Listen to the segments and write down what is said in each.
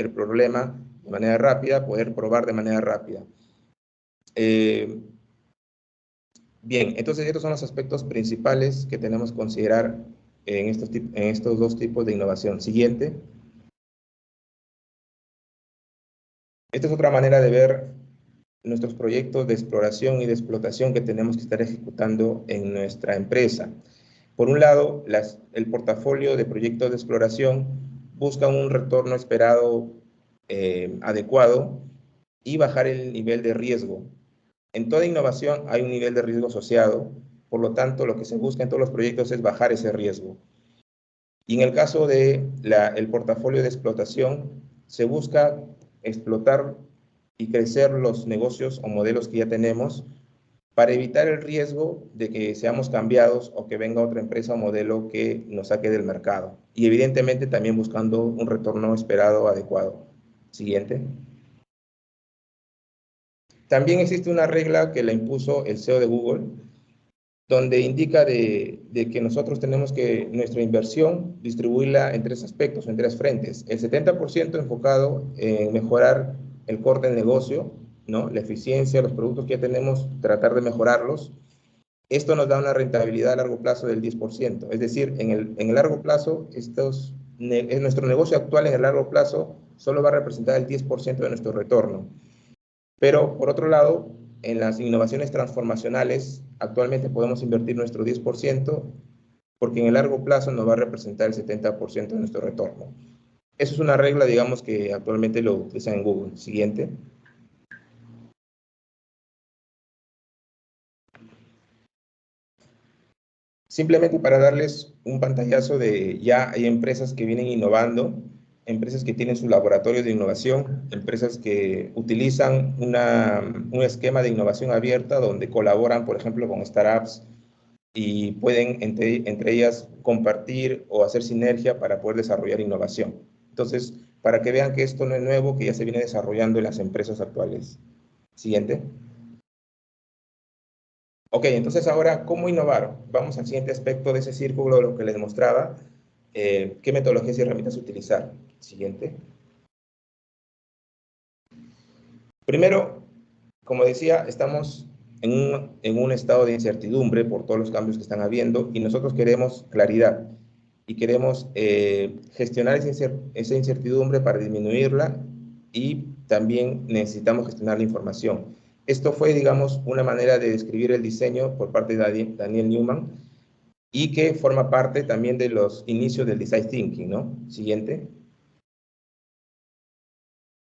el problema de manera rápida, poder probar de manera rápida. Bien, entonces estos son los aspectos principales que tenemos que considerar en estos dos tipos de innovación. Siguiente. Esta es otra manera de ver nuestros proyectos de exploración y de explotación que tenemos que estar ejecutando en nuestra empresa. Por un lado, el portafolio de proyectos de exploración busca un retorno esperado adecuado y bajar el nivel de riesgo. En toda innovación hay un nivel de riesgo asociado, por lo tanto, lo que se busca en todos los proyectos es bajar ese riesgo. Y en el caso del portafolio de explotación, se busca explotar y crecer los negocios o modelos que ya tenemos para evitar el riesgo de que seamos cambiados o que venga otra empresa o modelo que nos saque del mercado. Y evidentemente también buscando un retorno esperado adecuado. Siguiente. También existe una regla que la impuso el CEO de Google, donde indica de que nosotros tenemos que nuestra inversión distribuirla en tres aspectos, en tres frentes. El 70% enfocado en mejorar el core del negocio, ¿no? La eficiencia, los productos que ya tenemos, tratar de mejorarlos. Esto nos da una rentabilidad a largo plazo del 10%. Es decir, en el largo plazo, nuestro negocio actual en el largo plazo solo va a representar el 10% de nuestro retorno. Pero, por otro lado, en las innovaciones transformacionales, actualmente podemos invertir nuestro 10%, porque en el largo plazo nos va a representar el 70% de nuestro retorno. Eso es una regla, digamos, que actualmente lo utilizan en Google. Siguiente. Simplemente para darles un pantallazo de ya hay empresas que vienen innovando, empresas que tienen sus laboratorios de innovación, empresas que utilizan un esquema de innovación abierta donde colaboran, por ejemplo, con startups y pueden entre ellas compartir o hacer sinergia para poder desarrollar innovación. Entonces, para que vean que esto no es nuevo, que ya se viene desarrollando en las empresas actuales. Siguiente. Ok, entonces ahora, ¿cómo innovar? Vamos al siguiente aspecto de ese círculo de lo que les mostraba. ¿Qué metodologías y herramientas utilizar? Siguiente. Primero, como decía, estamos en un estado de incertidumbre por todos los cambios que están habiendo y nosotros queremos claridad y queremos gestionar esa incertidumbre para disminuirla y también necesitamos gestionar la información. Esto fue, digamos, una manera de describir el diseño por parte de Daniel Newman y que forma parte también de los inicios del Design Thinking, ¿no? Siguiente.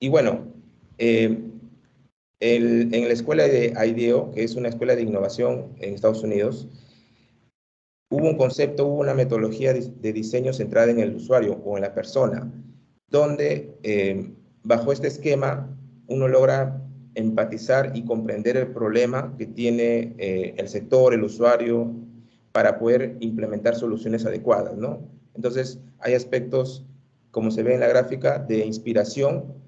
Y bueno, en la escuela de IDEO, que es una escuela de innovación en Estados Unidos, hubo un concepto, hubo una metodología de diseño centrada en el usuario o en la persona, donde bajo este esquema uno logra empatizar y comprender el problema que tiene el sector, el usuario, para poder implementar soluciones adecuadas, ¿no? Entonces, hay aspectos, como se ve en la gráfica, de inspiración,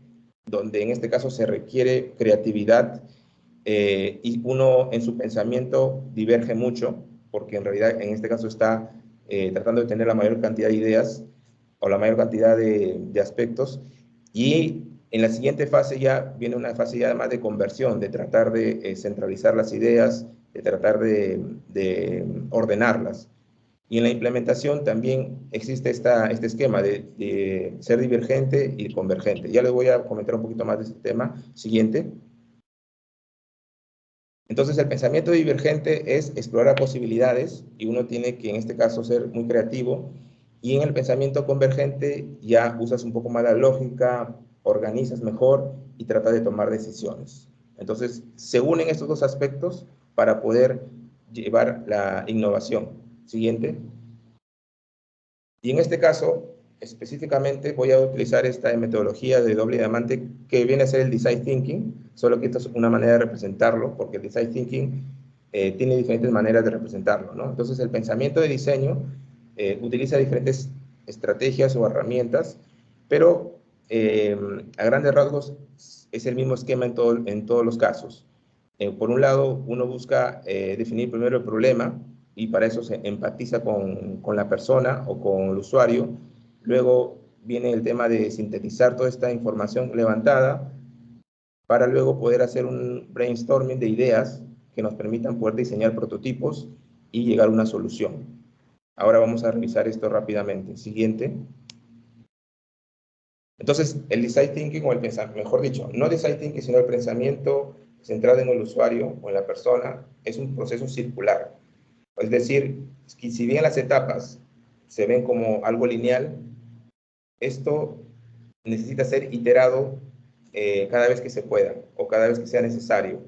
donde en este caso se requiere creatividad y uno en su pensamiento diverge mucho, porque en realidad en este caso está tratando de tener la mayor cantidad de ideas o la mayor cantidad de aspectos, y en la siguiente fase ya viene una fase ya más de conversión, de tratar de centralizar las ideas, de tratar de ordenarlas. Y en la implementación también existe este esquema de ser divergente y convergente. Ya les voy a comentar un poquito más de este tema. Siguiente. Entonces, el pensamiento divergente es explorar posibilidades y uno tiene que, en este caso, ser muy creativo. Y en el pensamiento convergente ya usas un poco más la lógica, organizas mejor y tratas de tomar decisiones. Entonces, se unen estos dos aspectos para poder llevar la innovación. Siguiente. Y en este caso, específicamente voy a utilizar esta metodología de doble diamante que viene a ser el Design Thinking, solo que esto es una manera de representarlo, porque el Design Thinking tiene diferentes maneras de representarlo, ¿no? Entonces, el pensamiento de diseño utiliza diferentes estrategias o herramientas, pero a grandes rasgos es el mismo esquema en todos los casos. Por un lado, uno busca definir primero el problema, y para eso se empatiza con la persona o con el usuario. Luego viene el tema de sintetizar toda esta información levantada para luego poder hacer un brainstorming de ideas que nos permitan poder diseñar prototipos y llegar a una solución. Ahora vamos a revisar esto rápidamente. Siguiente. Entonces, el design thinking o el pensamiento, mejor dicho, no design thinking, sino el pensamiento centrado en el usuario o en la persona, es un proceso circular. Es decir, si bien las etapas se ven como algo lineal, esto necesita ser iterado cada vez que se pueda o cada vez que sea necesario,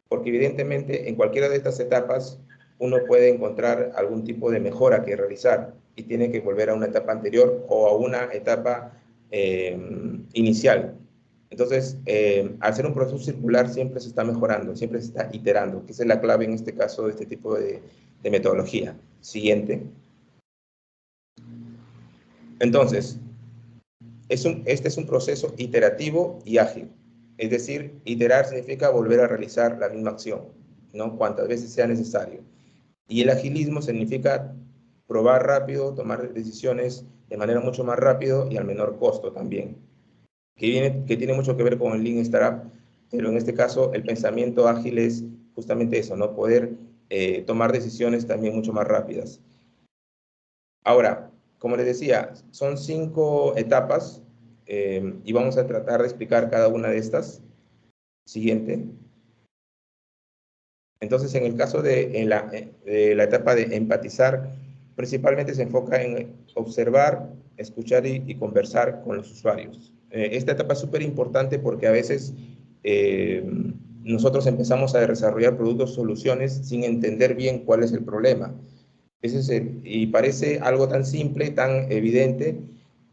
porque evidentemente en cualquiera de estas etapas uno puede encontrar algún tipo de mejora que realizar y tiene que volver a una etapa anterior o a una etapa inicial. Entonces, al ser un proceso circular siempre se está mejorando, siempre se está iterando, que esa es la clave en este caso de este tipo de metodología. Siguiente. Entonces, este es un proceso iterativo y ágil. Es decir, iterar significa volver a realizar la misma acción, ¿no? Cuantas veces sea necesario. Y el agilismo significa probar rápido, tomar decisiones de manera mucho más rápido y al menor costo también, que tiene mucho que ver con el Lean Startup, pero en este caso el pensamiento ágil es justamente eso, ¿no? Poder tomar decisiones también mucho más rápidas. Ahora, como les decía, son 5 etapas y vamos a tratar de explicar cada una de estas. Siguiente. Entonces, en el caso de la etapa de empatizar, principalmente se enfoca en observar, escuchar y conversar con los usuarios. Esta etapa es súper importante porque a veces nosotros empezamos a desarrollar productos, soluciones sin entender bien cuál es el problema. Y parece algo tan simple, tan evidente,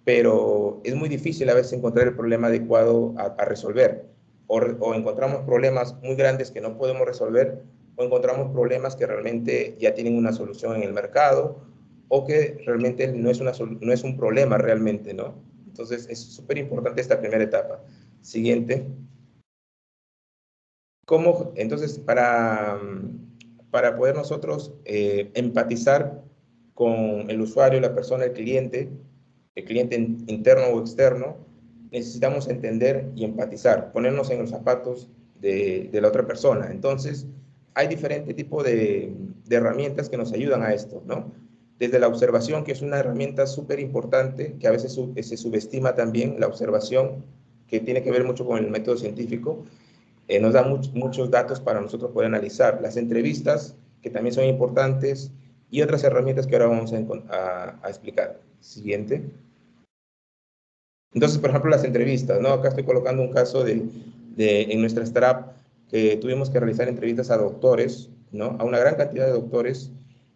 pero es muy difícil a veces encontrar el problema adecuado a resolver. O encontramos problemas muy grandes que no podemos resolver, o encontramos problemas que realmente ya tienen una solución en el mercado, o que realmente no es un problema realmente, ¿no? Entonces, es súper importante esta primera etapa. Siguiente. Entonces, para poder nosotros empatizar con el usuario, la persona, el cliente interno o externo, necesitamos entender y empatizar, ponernos en los zapatos de la otra persona. Entonces, hay diferentes tipos de herramientas que nos ayudan a esto, ¿no? Desde la observación, que es una herramienta súper importante, que a veces se subestima también, la observación, que tiene que ver mucho con el método científico, nos da muchos datos para nosotros poder analizar. Las entrevistas, que también son importantes, y otras herramientas que ahora vamos a explicar. Siguiente. Entonces, por ejemplo, las entrevistas, ¿no? Acá estoy colocando un caso en nuestra startup que tuvimos que realizar entrevistas a doctores, ¿no? A una gran cantidad de doctores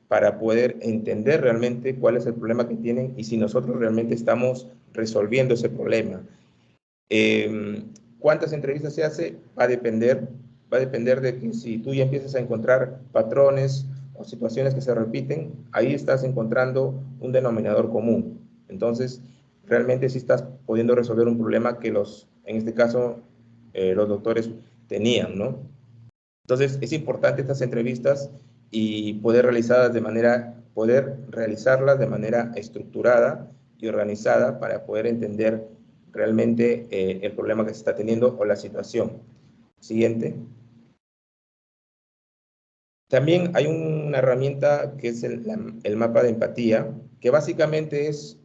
para poder entender realmente cuál es el problema que tienen y si nosotros realmente estamos resolviendo ese problema. ¿Cuántas entrevistas se hace? Va a depender de que si tú ya empiezas a encontrar patrones o situaciones que se repiten, ahí estás encontrando un denominador común. Entonces, realmente sí estás pudiendo resolver un problema que en este caso, los doctores tenían, ¿no? Entonces, es importante estas entrevistas y poder realizarlas de manera estructurada y organizada para poder entender realmente el problema que se está teniendo o la situación. Siguiente. También hay una herramienta que es el mapa de empatía, que básicamente es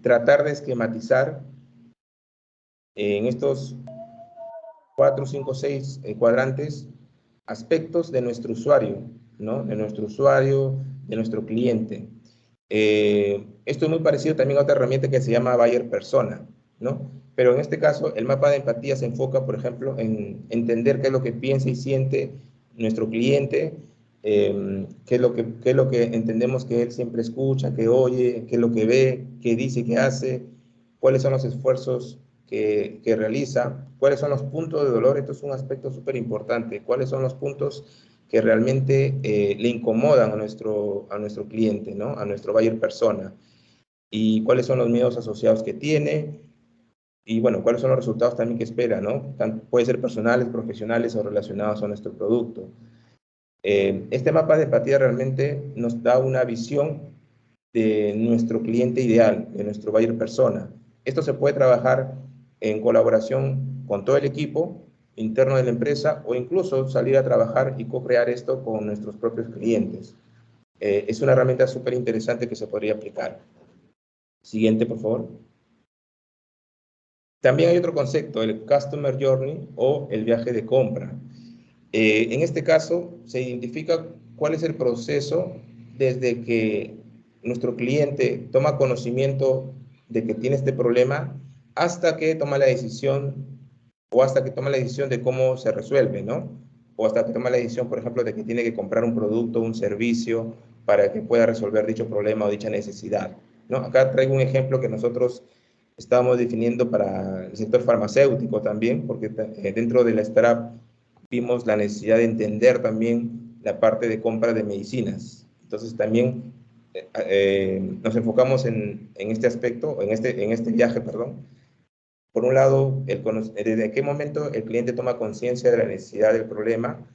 tratar de esquematizar en estos 4, 5, 6 cuadrantes aspectos de nuestro usuario, ¿no? De nuestro usuario, de nuestro cliente. Esto es muy parecido también a otra herramienta que se llama Buyer Persona, ¿no? Pero en este caso, el mapa de empatía se enfoca, por ejemplo, en entender qué es lo que piensa y siente nuestro cliente, qué es lo que entendemos que él siempre escucha, que oye, qué es lo que ve, qué dice, qué hace, cuáles son los esfuerzos que realiza, cuáles son los puntos de dolor. Esto es un aspecto súper importante, cuáles son los puntos que realmente le incomodan a nuestro cliente, ¿no? A nuestro buyer persona, y cuáles son los miedos asociados que tiene, y bueno, cuáles son los resultados también que espera, ¿no? Puede ser personales, profesionales o relacionados a nuestro producto. Este mapa de empatía realmente nos da una visión de nuestro cliente ideal, de nuestro buyer persona. Esto se puede trabajar en colaboración con todo el equipo interno de la empresa o incluso salir a trabajar y co-crear esto con nuestros propios clientes. Es una herramienta súper interesante que se podría aplicar. Siguiente, por favor. También hay otro concepto, el Customer Journey o el viaje de compra. En este caso, se identifica cuál es el proceso desde que nuestro cliente toma conocimiento de que tiene este problema hasta que toma la decisión o hasta que toma la decisión de cómo se resuelve, ¿no? O hasta que toma la decisión, por ejemplo, de que tiene que comprar un producto, un servicio para que pueda resolver dicho problema o dicha necesidad, ¿no? Acá traigo un ejemplo que nosotros estábamos definiendo para el sector farmacéutico también, porque dentro de la startup vimos la necesidad de entender también la parte de compra de medicinas. Entonces también nos enfocamos en este aspecto, en este viaje, perdón. Por un lado, desde qué momento el cliente toma conciencia de la necesidad del problema,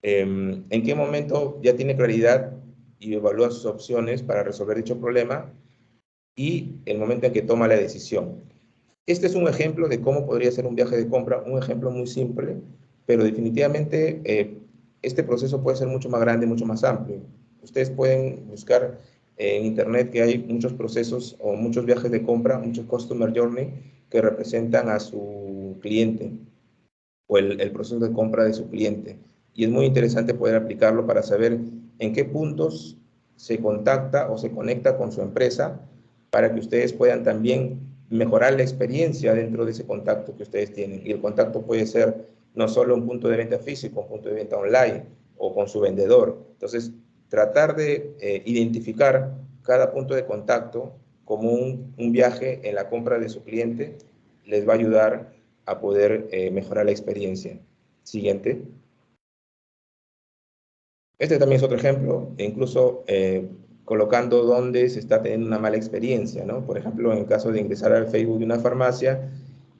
en qué momento ya tiene claridad y evalúa sus opciones para resolver dicho problema y el momento en que toma la decisión. Este es un ejemplo de cómo podría ser un viaje de compra, un ejemplo muy simple, pero definitivamente este proceso puede ser mucho más grande, mucho más amplio. Ustedes pueden buscar en internet que hay muchos procesos o muchos viajes de compra, muchos customer journey que representan a su cliente o el proceso de compra de su cliente. Y es muy interesante poder aplicarlo para saber en qué puntos se contacta o se conecta con su empresa para que ustedes puedan también mejorar la experiencia dentro de ese contacto que ustedes tienen. Y el contacto puede ser no solo un punto de venta físico, un punto de venta online o con su vendedor. Entonces, tratar de identificar cada punto de contacto como un viaje en la compra de su cliente les va a ayudar a poder mejorar la experiencia. Siguiente. Este también es otro ejemplo, incluso colocando dónde se está teniendo una mala experiencia, ¿no? Por ejemplo, en el caso de ingresar al Facebook de una farmacia,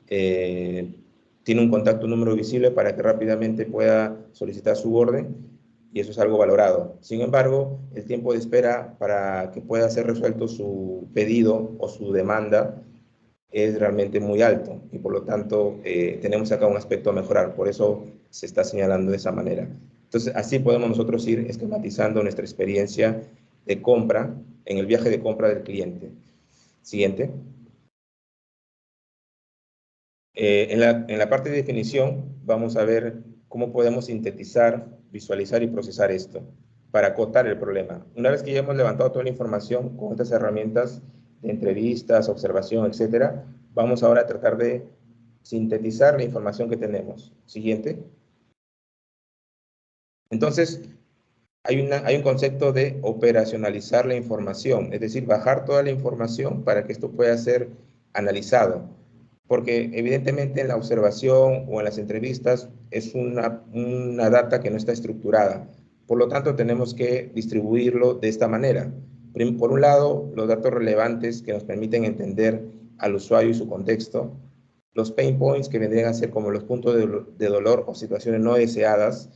tiene un contacto, un número visible para que rápidamente pueda solicitar su orden y eso es algo valorado. Sin embargo, el tiempo de espera para que pueda ser resuelto su pedido o su demanda es realmente muy alto y por lo tanto tenemos acá un aspecto a mejorar, por eso se está señalando de esa manera. Entonces, así podemos nosotros ir esquematizando nuestra experiencia de compra en el viaje de compra del cliente. Siguiente. En la parte de definición vamos a ver cómo podemos sintetizar, visualizar y procesar esto para acotar el problema. Una vez que ya hemos levantado toda la información con estas herramientas de entrevistas, observación, etcétera, vamos ahora a tratar de sintetizar la información que tenemos. Siguiente. Entonces, hay un concepto de operacionalizar la información, es decir, bajar toda la información para que esto pueda ser analizado. Porque evidentemente en la observación o en las entrevistas es una data que no está estructurada. Por lo tanto, tenemos que distribuirlo de esta manera. Por un lado, los datos relevantes que nos permiten entender al usuario y su contexto, los pain points que vendrían a ser como los puntos de dolor o situaciones no deseadas,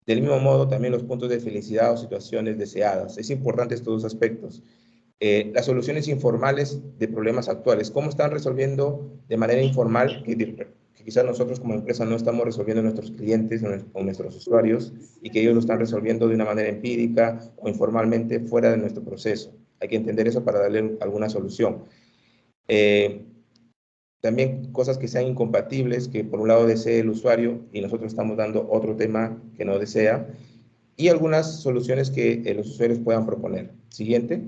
del mismo modo también los puntos de felicidad o situaciones deseadas. Es importante estos dos aspectos. Las soluciones informales de problemas actuales, cómo están resolviendo de manera informal, que quizás nosotros como empresa no estamos resolviendo nuestros clientes o nuestros usuarios y que ellos lo están resolviendo de una manera empírica o informalmente fuera de nuestro proceso. Hay que entender eso para darle alguna solución. También cosas que sean incompatibles, que por un lado desee el usuario y nosotros estamos dando otro tema que no desea, y algunas soluciones que los usuarios puedan proponer. Siguiente.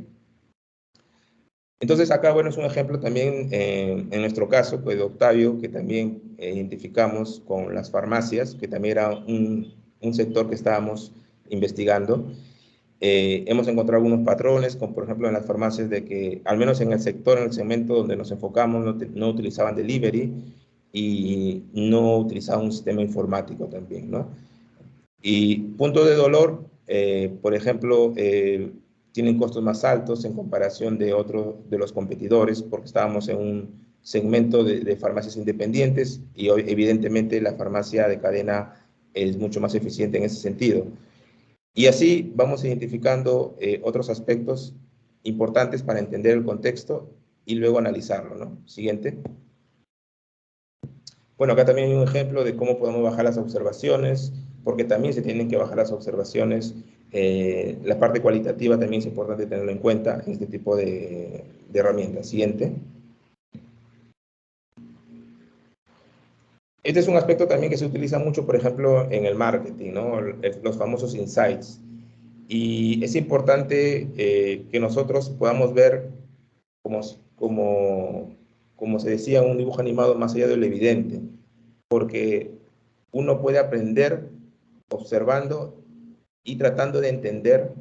Entonces acá, bueno, es un ejemplo también en nuestro caso, pues de Octavio, que también identificamos con las farmacias, que también era un sector que estábamos investigando. Hemos encontrado algunos patrones, como por ejemplo en las farmacias, de que al menos en el sector, en el segmento donde nos enfocamos, no utilizaban delivery y no utilizaban un sistema informático también, ¿no? Y punto de dolor, por ejemplo, tienen costos más altos en comparación de otros de los competidores, porque estábamos en un segmento de farmacias independientes y hoy, evidentemente, la farmacia de cadena es mucho más eficiente en ese sentido. Y así vamos identificando otros aspectos importantes para entender el contexto y luego analizarlo, ¿no? Siguiente. Bueno, acá también hay un ejemplo de cómo podemos bajar las observaciones, porque también se tienen que bajar las observaciones. La parte cualitativa también es importante tenerlo en cuenta en este tipo de herramientas. Siguiente. Este es un aspecto también que se utiliza mucho, por ejemplo, en el marketing, ¿no? Los famosos insights. Y es importante que nosotros podamos ver, como, como, como se decía en un dibujo animado, más allá de lo evidente, porque uno puede aprender observando y tratando de entender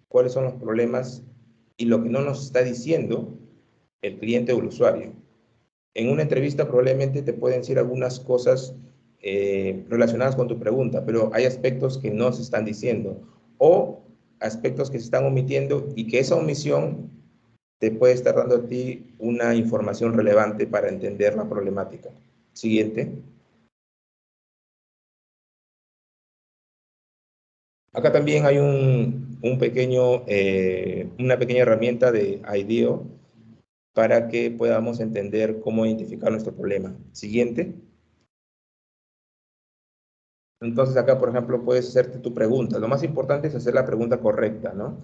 cuáles son los problemas y lo que no nos está diciendo el cliente o el usuario. En una entrevista probablemente te pueden decir algunas cosas relacionadas con tu pregunta, pero hay aspectos que no se están diciendo o aspectos que se están omitiendo y que esa omisión te puede estar dando a ti una información relevante para entender la problemática. Siguiente. Acá también hay una pequeña herramienta de IDEO para que podamos entender cómo identificar nuestro problema. Siguiente. Entonces acá, por ejemplo, puedes hacerte tu pregunta. Lo más importante es hacer la pregunta correcta, ¿no?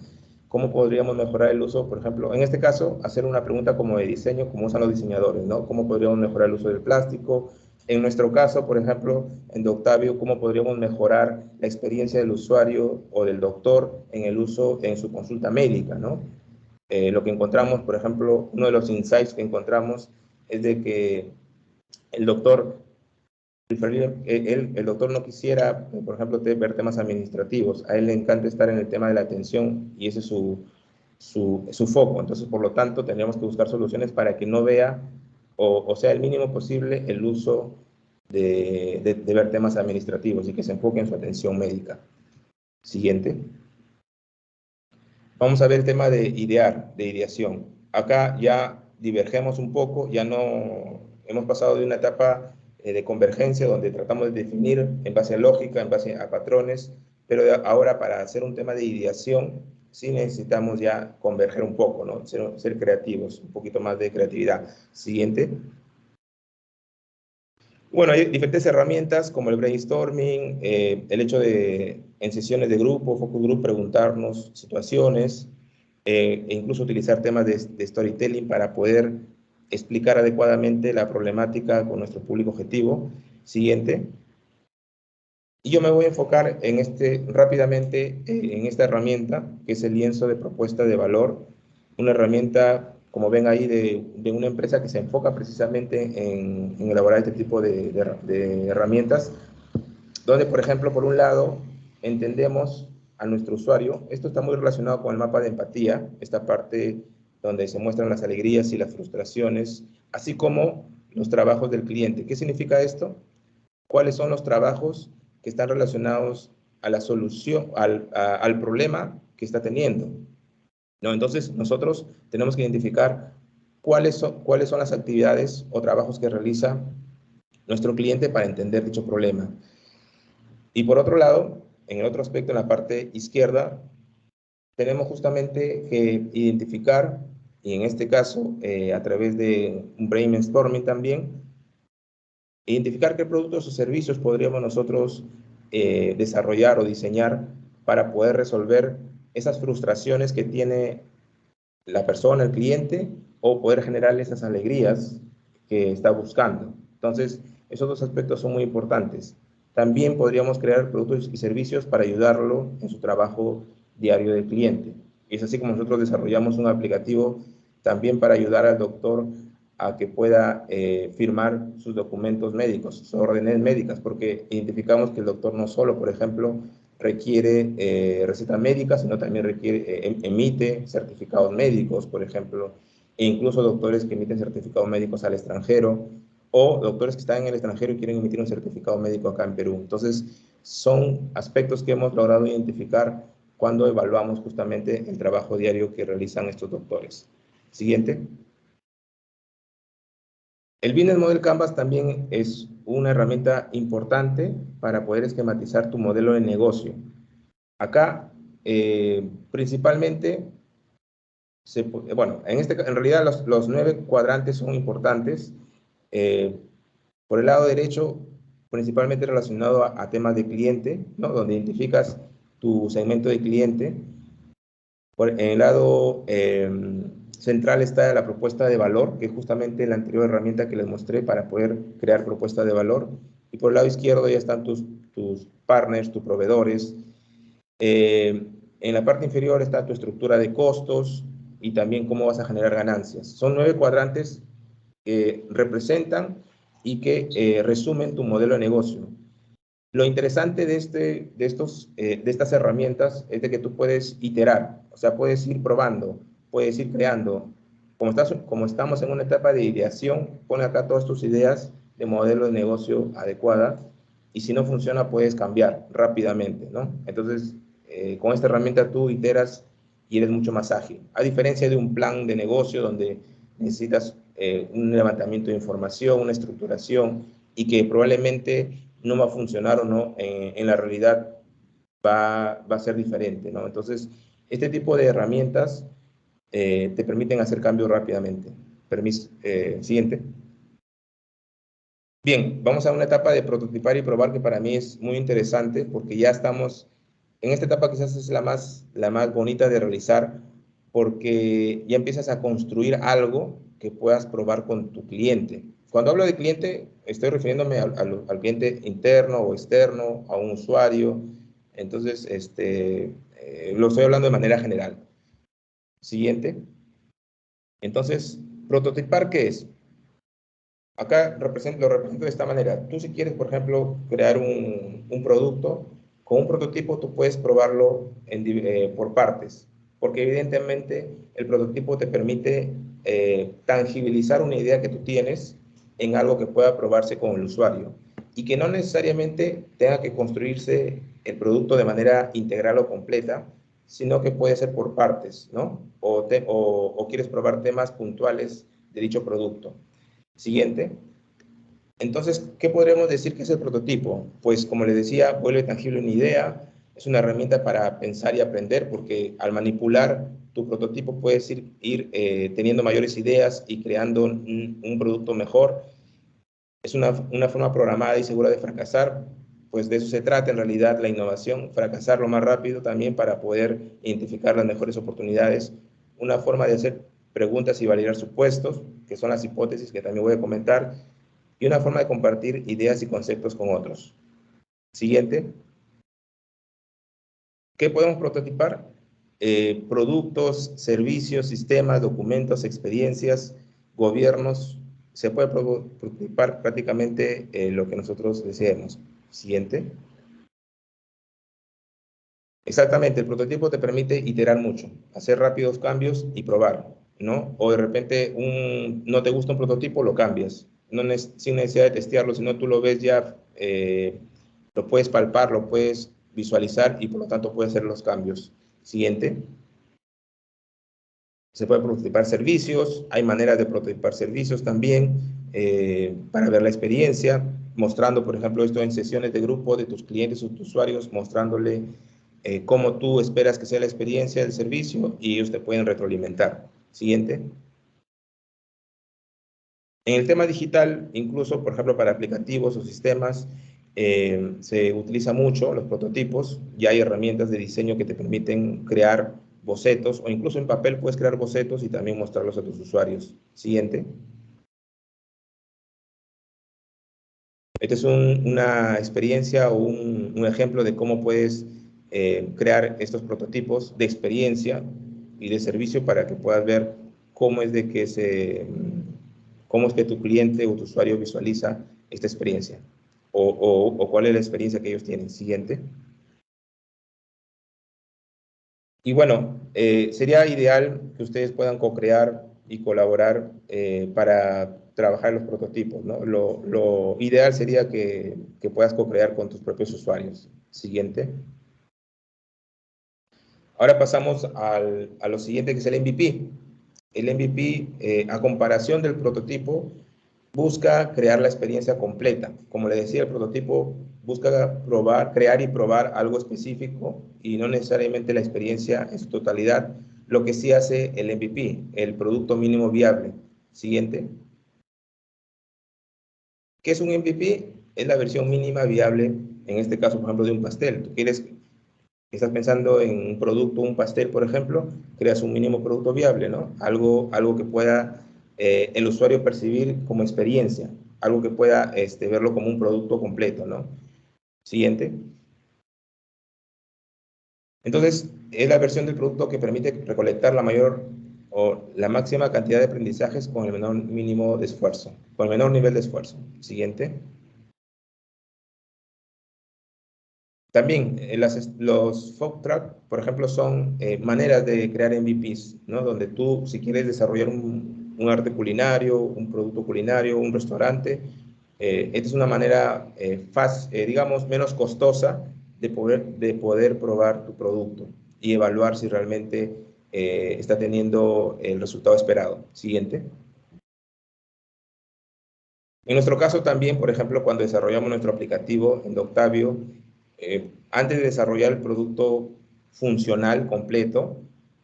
¿Cómo podríamos mejorar el uso? Por ejemplo, en este caso, hacer una pregunta como de diseño, como usan los diseñadores, ¿no? ¿Cómo podríamos mejorar el uso del plástico? En nuestro caso, por ejemplo, en Doctavio, ¿cómo podríamos mejorar la experiencia del usuario o del doctor en el uso en su consulta médica, ¿no? Lo que encontramos, por ejemplo, uno de los insights que encontramos es de que el doctor el doctor no quisiera, por ejemplo, ver temas administrativos. A él le encanta estar en el tema de la atención y ese es su foco. Entonces, por lo tanto, tendríamos que buscar soluciones para que no vea o sea el mínimo posible el uso de ver temas administrativos y que se enfoque en su atención médica. Siguiente. Vamos a ver el tema de idear, de ideación. Acá ya divergemos un poco, ya no hemos pasado de una etapa de convergencia donde tratamos de definir en base a lógica, en base a patrones, pero ahora para hacer un tema de ideación sí necesitamos ya converger un poco, ¿no? Ser creativos, un poquito más de creatividad. Siguiente. Bueno, hay diferentes herramientas como el brainstorming, el hecho de en sesiones de grupo, focus group, preguntarnos situaciones, e incluso utilizar temas de storytelling para poder explicar adecuadamente la problemática con nuestro público objetivo. Siguiente. Y yo me voy a enfocar rápidamente en esta herramienta, que es el lienzo de propuesta de valor, una herramienta, como ven ahí, de una empresa que se enfoca precisamente en elaborar este tipo de herramientas, donde, por ejemplo, por un lado, entendemos a nuestro usuario. Esto está muy relacionado con el mapa de empatía, esta parte donde se muestran las alegrías y las frustraciones, así como los trabajos del cliente. ¿Qué significa esto? ¿Cuáles son los trabajos que están relacionados a la solución, al problema que está teniendo? ¿No? Entonces, nosotros tenemos que identificar cuáles son las actividades o trabajos que realiza nuestro cliente para entender dicho problema. Y por otro lado, en el otro aspecto, en la parte izquierda, tenemos justamente que identificar, y en este caso, a través de un brainstorming también, identificar qué productos o servicios podríamos nosotros desarrollar o diseñar para poder resolver esas frustraciones que tiene la persona, el cliente, o poder generarle esas alegrías que está buscando. Entonces, esos dos aspectos son muy importantes. También podríamos crear productos y servicios para ayudarlo en su trabajo diario del cliente. Y es así como nosotros desarrollamos un aplicativo también para ayudar al doctor a que pueda firmar sus documentos médicos, sus órdenes médicas, porque identificamos que el doctor no solo, por ejemplo, requiere recetas médicas, sino también emite certificados médicos, por ejemplo, e incluso doctores que emiten certificados médicos al extranjero, o doctores que están en el extranjero y quieren emitir un certificado médico acá en Perú. Entonces, son aspectos que hemos logrado identificar cuando evaluamos justamente el trabajo diario que realizan estos doctores. Siguiente. El Business Model Canvas también es una herramienta importante para poder esquematizar tu modelo de negocio. Acá, principalmente, bueno, en realidad los 9 cuadrantes son importantes. Por el lado derecho, principalmente relacionado a temas de cliente, ¿no? Donde identificas tu segmento de cliente. En el lado central está la propuesta de valor, que es justamente la anterior herramienta que les mostré para poder crear propuesta de valor. Y por el lado izquierdo ya están tus partners, tus proveedores. En la parte inferior está tu estructura de costos y también cómo vas a generar ganancias. Son 9 cuadrantes que representan y que resumen tu modelo de negocio. Lo interesante de estas herramientas es de que tú puedes iterar, o sea, puedes ir probando, puedes ir creando. Como estamos en una etapa de ideación, pon acá todas tus ideas de modelo de negocio adecuadas y si no funciona puedes cambiar rápidamente, ¿no? Entonces, con esta herramienta tú iteras y eres mucho más ágil. A diferencia de un plan de negocio donde necesitas un levantamiento de información, una estructuración y que probablemente no va a funcionar o no, en la realidad va a ser diferente, ¿no? Entonces, este tipo de herramientas te permiten hacer cambios rápidamente. Siguiente. Bien, vamos a una etapa de prototipar y probar que para mí es muy interesante porque ya estamos, en esta etapa quizás es la más bonita de realizar porque ya empiezas a construir algo que puedas probar con tu cliente. Cuando hablo de cliente, estoy refiriéndome al cliente interno o externo, a un usuario. Entonces, lo estoy hablando de manera general. Siguiente. Entonces, prototipar, ¿qué es? Acá lo represento de esta manera. Tú si quieres, por ejemplo, crear un producto, con un prototipo tú puedes probarlo por partes, porque evidentemente el prototipo te permite tangibilizar una idea que tú tienes en algo que pueda probarse con el usuario y que no necesariamente tenga que construirse el producto de manera integral o completa, sino que puede ser por partes, ¿no? O quieres probar temas puntuales de dicho producto. Siguiente. Entonces, ¿qué podríamos decir que es el prototipo? Pues, como les decía, vuelve tangible una idea, es una herramienta para pensar y aprender, porque al manipular tu prototipo puedes ir teniendo mayores ideas y creando un producto mejor. Es una forma programada y segura de fracasar, pues de eso se trata en realidad la innovación, fracasar lo más rápido también para poder identificar las mejores oportunidades. Una forma de hacer preguntas y validar supuestos, que son las hipótesis que también voy a comentar, y una forma de compartir ideas y conceptos con otros. Siguiente. ¿Qué podemos prototipar? Productos, servicios, sistemas, documentos, experiencias, gobiernos. Se puede prototipar prácticamente lo que nosotros deseemos. Siguiente. Exactamente, el prototipo te permite iterar mucho, hacer rápidos cambios y probar, ¿no? O de repente no te gusta un prototipo, lo cambias, no sin necesidad de testearlo, sino tú lo ves ya, lo puedes palpar, lo puedes visualizar y por lo tanto puedes hacer los cambios. Siguiente. Se puede prototipar servicios, hay maneras de prototipar servicios también para ver la experiencia, mostrando, por ejemplo, esto en sesiones de grupo de tus clientes o tus usuarios, mostrándole cómo tú esperas que sea la experiencia del servicio y ellos te pueden retroalimentar. Siguiente. En el tema digital, incluso, por ejemplo, para aplicativos o sistemas, se utiliza mucho los prototipos. Ya hay herramientas de diseño que te permiten crear bocetos o incluso en papel puedes crear bocetos y también mostrarlos a tus usuarios. Siguiente. Esta es una experiencia o un ejemplo de cómo puedes crear estos prototipos de experiencia y de servicio para que puedas ver cómo es que tu cliente o tu usuario visualiza esta experiencia o cuál es la experiencia que ellos tienen. Siguiente. Y bueno, sería ideal que ustedes puedan co-crear y colaborar para trabajar los prototipos, ¿no? Lo ideal sería que puedas co-crear con tus propios usuarios. Siguiente. Ahora pasamos a lo siguiente, que es el MVP. El MVP, a comparación del prototipo, busca crear la experiencia completa. Como le decía, el prototipo busca crear y probar algo específico y no necesariamente la experiencia en su totalidad. lo que sí hace el MVP, el producto mínimo viable. Siguiente. ¿Qué es un MVP? Es la versión mínima viable, en este caso, por ejemplo, de un pastel. Tú estás pensando en un producto, un pastel, por ejemplo, creas un mínimo producto viable, ¿no? Algo que pueda el usuario percibir como experiencia, algo que pueda verlo como un producto completo, ¿no? Siguiente. Entonces, es la versión del producto que permite recolectar la mayor o la máxima cantidad de aprendizajes con el menor mínimo de esfuerzo, con el menor nivel de esfuerzo. Siguiente. También los folk track, por ejemplo, son maneras de crear MVPs, ¿no? Donde tú, si quieres desarrollar un arte culinario, un producto culinario, un restaurante, esta es una manera digamos, menos costosa de poder probar tu producto y evaluar si realmente está teniendo el resultado esperado. Siguiente. En nuestro caso también, por ejemplo, cuando desarrollamos nuestro aplicativo en Doctavio, antes de desarrollar el producto funcional completo,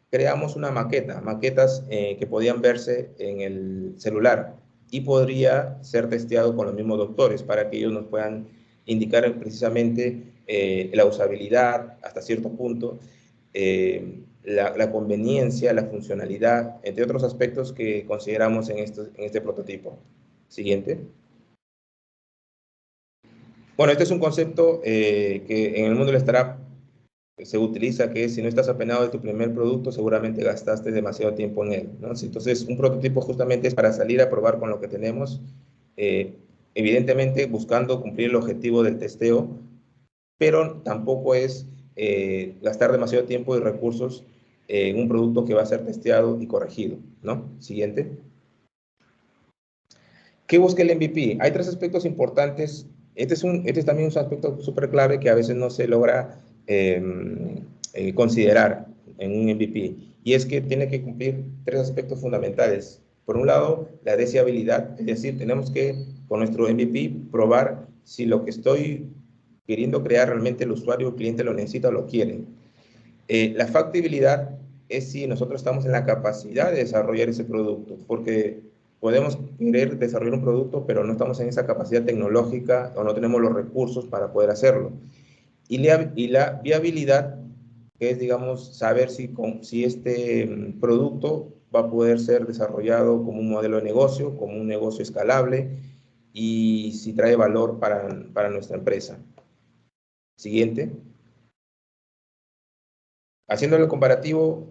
creamos una maquetas que podían verse en el celular y podría ser testeado con los mismos doctores para que ellos nos puedan indicar precisamente la usabilidad hasta cierto punto, la conveniencia, la funcionalidad, entre otros aspectos que consideramos en este prototipo. Siguiente. Bueno, este es un concepto que en el mundo del startup se utiliza, que es si no estás apenado de tu primer producto, seguramente gastaste demasiado tiempo en él, ¿no? Entonces, un prototipo justamente es para salir a probar con lo que tenemos, eh, evidentemente buscando cumplir el objetivo del testeo, pero tampoco es gastar demasiado tiempo y recursos en un producto que va a ser testeado y corregido, ¿no? Siguiente. ¿Qué busca el MVP? Hay tres aspectos importantes. Este es también un aspecto súper clave que a veces no se logra considerar en un MVP. Y es que tiene que cumplir tres aspectos fundamentales. Por un lado, la deseabilidad, es decir, tenemos que, con nuestro MVP, probar si lo que estoy queriendo crear realmente el usuario o el cliente lo necesita o lo quiere. La factibilidad es si nosotros estamos en la capacidad de desarrollar ese producto, porque podemos querer desarrollar un producto, pero no estamos en esa capacidad tecnológica o no tenemos los recursos para poder hacerlo. Y la viabilidad, que es, digamos, saber si este producto va a poder ser desarrollado como un modelo de negocio, como un negocio escalable y si trae valor para nuestra empresa. Siguiente. Haciendo el comparativo,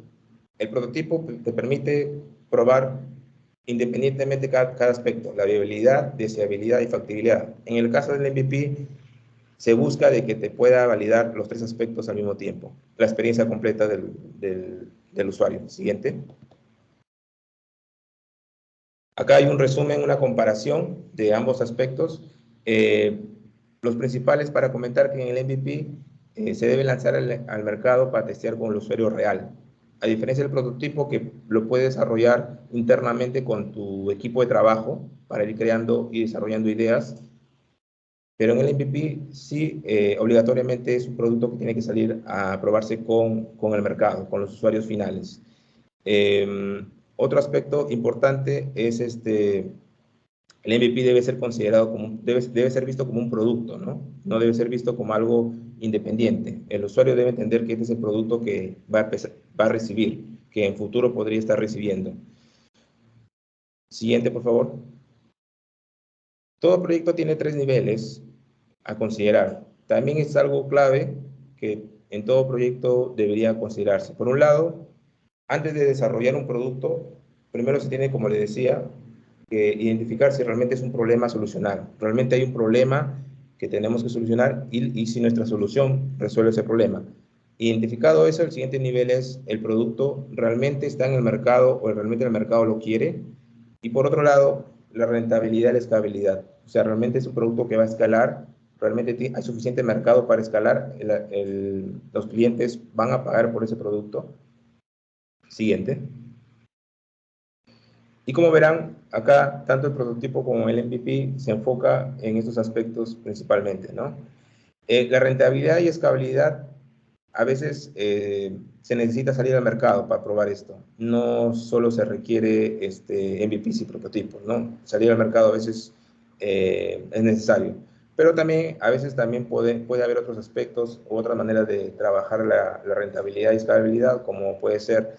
el prototipo te permite probar independientemente cada aspecto, la viabilidad, deseabilidad y factibilidad. En el caso del MVP, se busca de que te pueda validar los tres aspectos al mismo tiempo, la experiencia completa del usuario. Siguiente. Acá hay un resumen, una comparación de ambos aspectos. Los principales para comentar que en el MVP se debe lanzar al mercado para testear con el usuario real. A diferencia del prototipo que lo puedes desarrollar internamente con tu equipo de trabajo para ir creando y desarrollando ideas, pero en el MVP sí obligatoriamente es un producto que tiene que salir a probarse con el mercado, con los usuarios finales. Otro aspecto importante es el MVP debe ser considerado como, debe ser visto como un producto, ¿no? No debe ser visto como algo independiente. El usuario debe entender que este es el producto que va a recibir, que en futuro podría estar recibiendo. Siguiente, por favor. Todo proyecto tiene tres niveles a considerar. También es algo clave que en todo proyecto debería considerarse. Por un lado, antes de desarrollar un producto, primero se tiene, como le decía, que identificar si realmente es un problema a solucionar. Realmente hay un problema que tenemos que solucionar y si nuestra solución resuelve ese problema. Identificado eso, el siguiente nivel es el producto realmente está en el mercado o realmente el mercado lo quiere. Y por otro lado, la rentabilidad y la escalabilidad. O sea, realmente es un producto que va a escalar, realmente hay suficiente mercado para escalar, los clientes van a pagar por ese producto. Siguiente. Y como verán, acá tanto el prototipo como el MVP se enfoca en estos aspectos principalmente, ¿no? La rentabilidad y escalabilidad a veces se necesita salir al mercado para probar esto. No solo se requiere MVPs y prototipos, ¿no? Salir al mercado a veces es necesario. Pero también, a veces también puede haber otros aspectos u otra manera de trabajar la rentabilidad y escalabilidad, como puede ser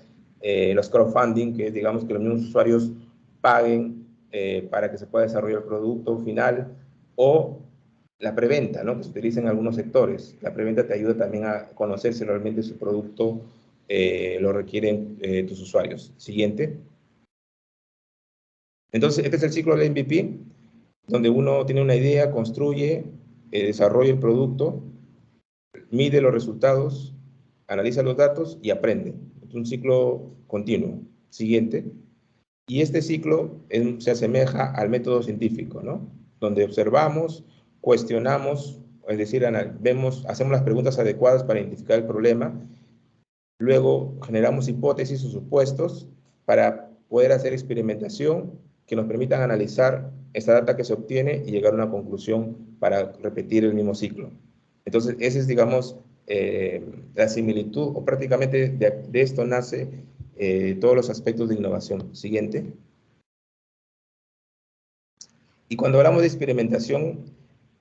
los crowdfunding, que digamos que los mismos usuarios paguen para que se pueda desarrollar el producto final, o la preventa, ¿no? Que se utiliza en algunos sectores. La preventa te ayuda también a conocer si realmente su producto lo requieren tus usuarios. Siguiente. Entonces, este es el ciclo del MVP, donde uno tiene una idea, construye, desarrolla el producto, mide los resultados, analiza los datos y aprende. Es un ciclo continuo. Siguiente. Y este ciclo se asemeja al método científico, ¿no? Donde observamos, cuestionamos, es decir, hacemos las preguntas adecuadas para identificar el problema, luego generamos hipótesis o supuestos para poder hacer experimentación que nos permitan analizar esta data que se obtiene y llegar a una conclusión para repetir el mismo ciclo. Entonces, esa es, digamos, la similitud, o prácticamente de esto nace todos los aspectos de innovación. Siguiente. Y cuando hablamos de experimentación,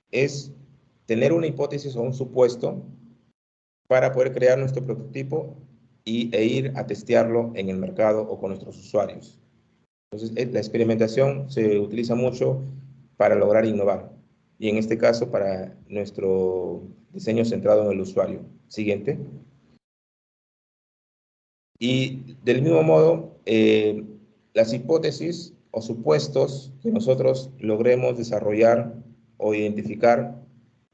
es tener una hipótesis o un supuesto para poder crear nuestro prototipo e ir a testearlo en el mercado o con nuestros usuarios. Entonces, la experimentación se utiliza mucho para lograr innovar, y en este caso para nuestro diseño centrado en el usuario. Siguiente. Y del mismo modo, las hipótesis o supuestos que nosotros logremos desarrollar o identificar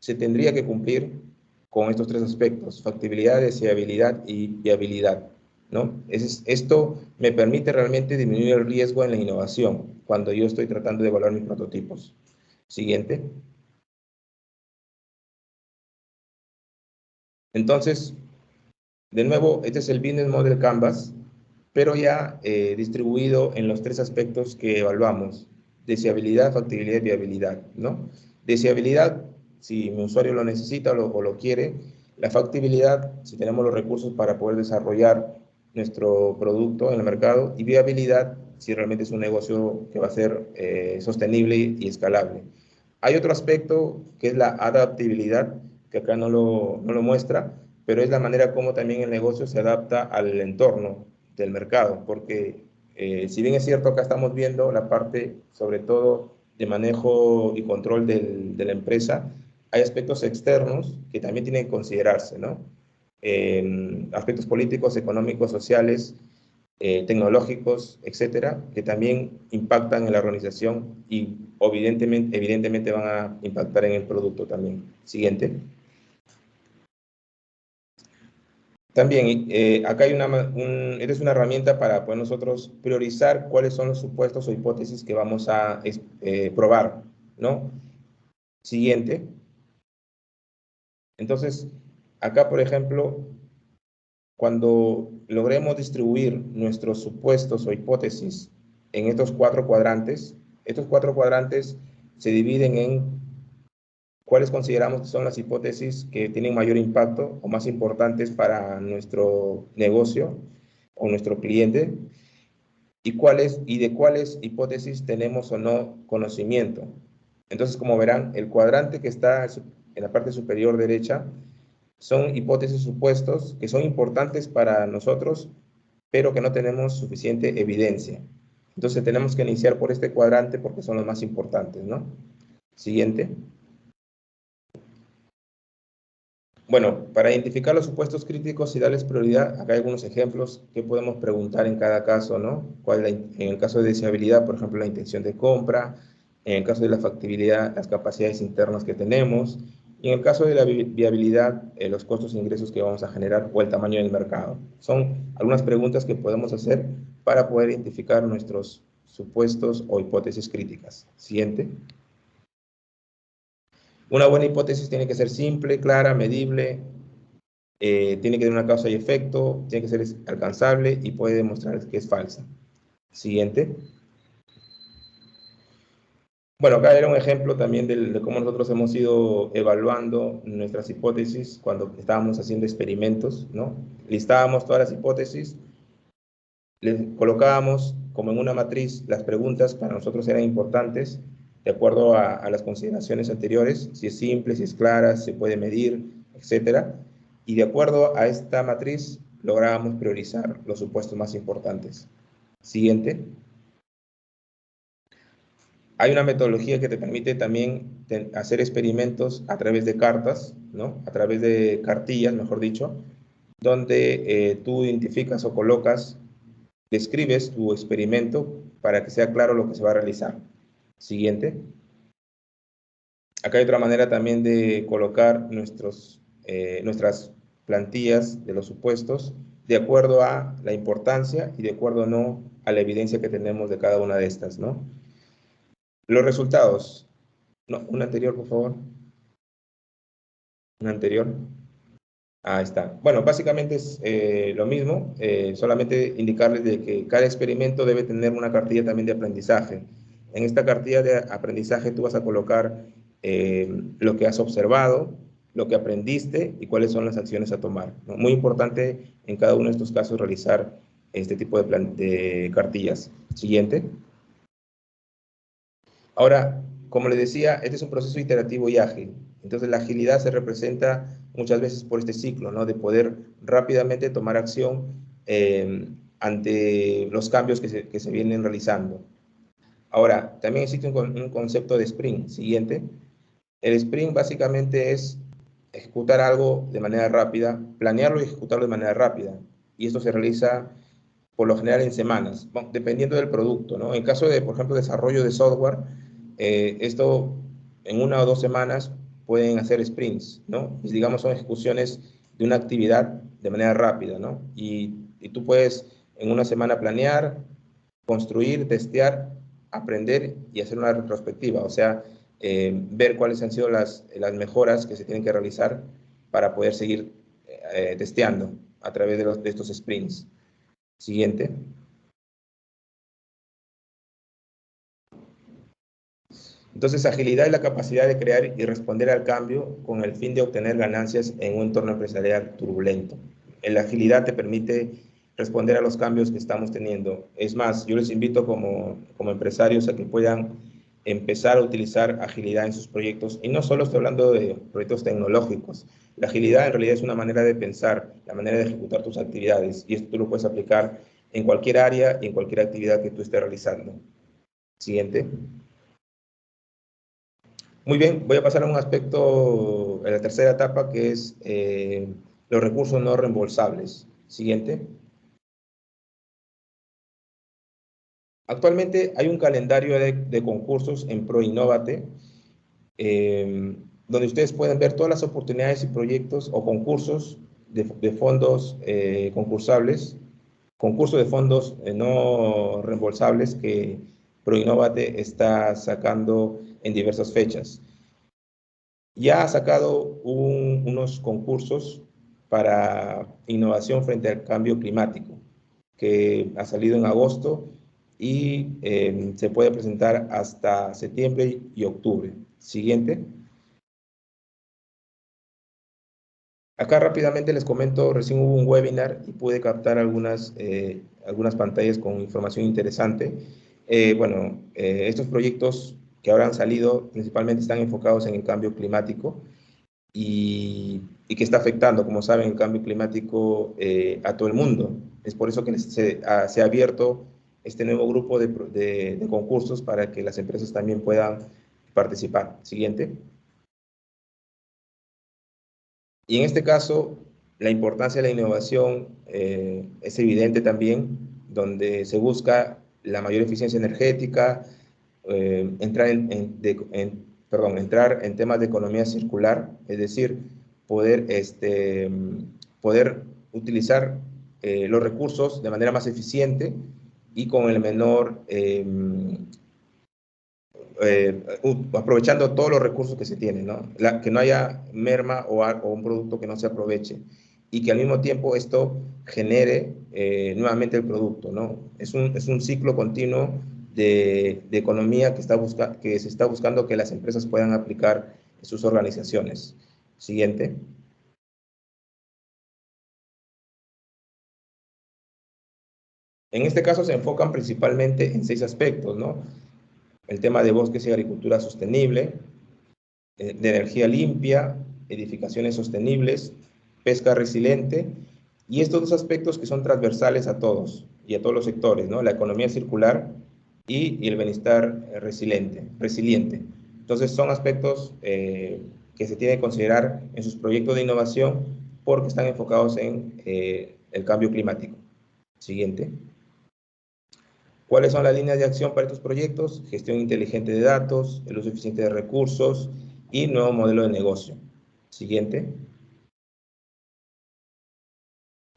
se tendría que cumplir con estos tres aspectos: factibilidad, deseabilidad y viabilidad, ¿no? Esto me permite realmente disminuir el riesgo en la innovación cuando yo estoy tratando de evaluar mis prototipos. Siguiente. Entonces, de nuevo, este es el Business Model Canvas, pero ya distribuido en los tres aspectos que evaluamos: deseabilidad, factibilidad y viabilidad, ¿no? Deseabilidad, si mi usuario lo necesita o lo quiere; la factibilidad, si tenemos los recursos para poder desarrollar nuestro producto en el mercado; y viabilidad, si realmente es un negocio que va a ser sostenible y escalable. Hay otro aspecto que es la adaptabilidad, que acá no lo muestra, pero es la manera como también el negocio se adapta al entorno del mercado, porque si bien es cierto, acá estamos viendo la parte sobre todo de manejo y control de la empresa, hay aspectos externos que también tienen que considerarse, ¿no? Aspectos políticos, económicos, sociales, tecnológicos, etcétera, que también impactan en la organización y evidentemente van a impactar en el producto también. Siguiente. También, acá hay esta es una herramienta para poder nosotros priorizar cuáles son los supuestos o hipótesis que vamos a probar, ¿no? Siguiente. Entonces, acá, por ejemplo, cuando logremos distribuir nuestros supuestos o hipótesis en estos cuatro cuadrantes se dividen en cuáles consideramos que son las hipótesis que tienen mayor impacto o más importantes para nuestro negocio o nuestro cliente, y de cuáles hipótesis tenemos o no conocimiento. Entonces, como verán, el cuadrante que está en la parte superior derecha son hipótesis supuestos que son importantes para nosotros, pero que no tenemos suficiente evidencia. Entonces tenemos que iniciar por este cuadrante porque son los más importantes, ¿no? Siguiente. Bueno, para identificar los supuestos críticos y darles prioridad, acá hay algunos ejemplos que podemos preguntar en cada caso, ¿no? En el caso de deseabilidad, por ejemplo, la intención de compra; en el caso de la factibilidad, las capacidades internas que tenemos; y en el caso de la viabilidad, los costos e ingresos que vamos a generar o el tamaño del mercado. Son algunas preguntas que podemos hacer para poder identificar nuestros supuestos o hipótesis críticas. Siguiente. Una buena hipótesis tiene que ser simple, clara, medible, tiene que tener una causa y efecto, tiene que ser alcanzable y puede demostrar que es falsa. Siguiente. Bueno, acá era un ejemplo también de cómo nosotros hemos ido evaluando nuestras hipótesis cuando estábamos haciendo experimentos, ¿no? Listábamos todas las hipótesis, les colocábamos como en una matriz las preguntas que para nosotros eran importantes, de acuerdo a las consideraciones anteriores, si es simple, si es clara, si se puede medir, etcétera. Y de acuerdo a esta matriz lográbamos priorizar los supuestos más importantes. Siguiente. Hay una metodología que te permite también hacer experimentos a través de cartas, ¿no? A través de cartillas, mejor dicho, donde tú identificas o colocas, describes tu experimento para que sea claro lo que se va a realizar. Siguiente. Acá hay otra manera también de colocar nuestras plantillas de los supuestos de acuerdo a la importancia y de acuerdo no a la evidencia que tenemos de cada una de estas, ¿no? Los resultados. No, una anterior, por favor. Una anterior. Ahí está. Bueno, básicamente es lo mismo, solamente indicarles de que cada experimento debe tener una cartilla también de aprendizaje. En esta cartilla de aprendizaje tú vas a colocar lo que has observado, lo que aprendiste y cuáles son las acciones a tomar, ¿no? Muy importante en cada uno de estos casos realizar este tipo de cartillas. Siguiente. Ahora, como les decía, este es un proceso iterativo y ágil. Entonces, la agilidad se representa muchas veces por este ciclo, ¿no? De poder rápidamente tomar acción ante los cambios que se vienen realizando. Ahora, también existe un concepto de sprint. Siguiente. El sprint básicamente es ejecutar algo de manera rápida, planearlo y ejecutarlo de manera rápida. Y esto se realiza por lo general en semanas, bueno, dependiendo del producto, ¿no? En caso de, por ejemplo, desarrollo de software, esto en 1 o 2 semanas pueden hacer sprints, ¿no? Y digamos son ejecuciones de una actividad de manera rápida, ¿no? Y tú puedes en una semana planear, construir, testear, aprender y hacer una retrospectiva, o sea, ver cuáles han sido las mejoras que se tienen que realizar para poder seguir testeando a través de estos sprints. Siguiente. Entonces, agilidad es la capacidad de crear y responder al cambio con el fin de obtener ganancias en un entorno empresarial turbulento. La agilidad te permite responder a los cambios que estamos teniendo. Es más, yo les invito como empresarios a que puedan empezar a utilizar agilidad en sus proyectos. Y no solo estoy hablando de proyectos tecnológicos. La agilidad en realidad es una manera de pensar, la manera de ejecutar tus actividades. Y esto tú lo puedes aplicar en cualquier área y en cualquier actividad que tú estés realizando. Siguiente. Muy bien, voy a pasar a un aspecto, a la tercera etapa, que es los recursos no reembolsables. Siguiente. Actualmente hay un calendario de concursos en ProInnovate, donde ustedes pueden ver todas las oportunidades y proyectos o concursos de fondos concursables, concursos de fondos no reembolsables que ProInnovate está sacando en diversas fechas. Ya ha sacado unos concursos para innovación frente al cambio climático, que ha salido en agosto y se puede presentar hasta septiembre y octubre. Siguiente. Acá rápidamente les comento, recién hubo un webinar y pude captar algunas pantallas con información interesante. Estos proyectos que ahora han salido principalmente están enfocados en el cambio climático y que está afectando, como saben, el cambio climático a todo el mundo. Es por eso que se ha abierto este nuevo grupo de concursos para que las empresas también puedan participar. Siguiente. Y en este caso, la importancia de la innovación es evidente también, donde se busca la mayor eficiencia energética, entrar en temas de economía circular, es decir, poder utilizar los recursos de manera más eficiente y con el menor, aprovechando todos los recursos que se tienen, ¿no? Que no haya merma o un producto que no se aproveche y que al mismo tiempo esto genere nuevamente el producto, ¿no? Es un ciclo continuo de economía que se está buscando que las empresas puedan aplicar en sus organizaciones. Siguiente. En este caso se enfocan principalmente en 6 aspectos, ¿no? El tema de bosques y agricultura sostenible, de energía limpia, edificaciones sostenibles, pesca resiliente, y estos 2 aspectos que son transversales a todos y a todos los sectores, ¿no? La economía circular y el bienestar resiliente. Entonces son aspectos que se tienen que considerar en sus proyectos de innovación porque están enfocados en el cambio climático. Siguiente. ¿Cuáles son las líneas de acción para estos proyectos? Gestión inteligente de datos, el uso eficiente de recursos y nuevo modelo de negocio. Siguiente.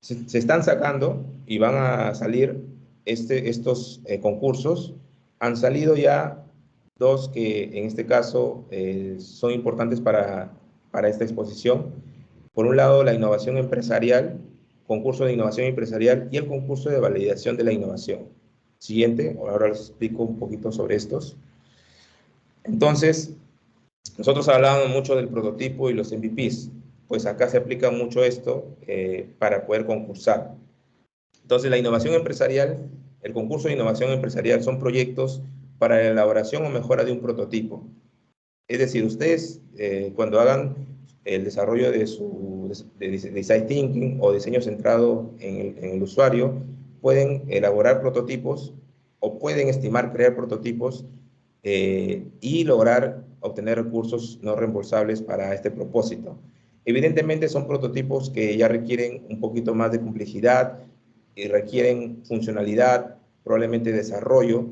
Se están sacando y van a salir estos concursos. Han salido ya 2 que en este caso son importantes para esta exposición. Por un lado, la innovación empresarial, concurso de innovación empresarial y el concurso de validación de la innovación. Siguiente, ahora les explico un poquito sobre estos. Entonces, nosotros hablábamos mucho del prototipo y los MVPs, pues acá se aplica mucho esto para poder concursar. Entonces, la innovación empresarial, el concurso de innovación empresarial son proyectos para la elaboración o mejora de un prototipo. Es decir, ustedes cuando hagan el desarrollo de su design thinking o diseño centrado en el usuario, pueden elaborar prototipos o pueden estimar crear prototipos y lograr obtener recursos no reembolsables para este propósito. Evidentemente son prototipos que ya requieren un poquito más de complejidad y requieren funcionalidad, probablemente desarrollo,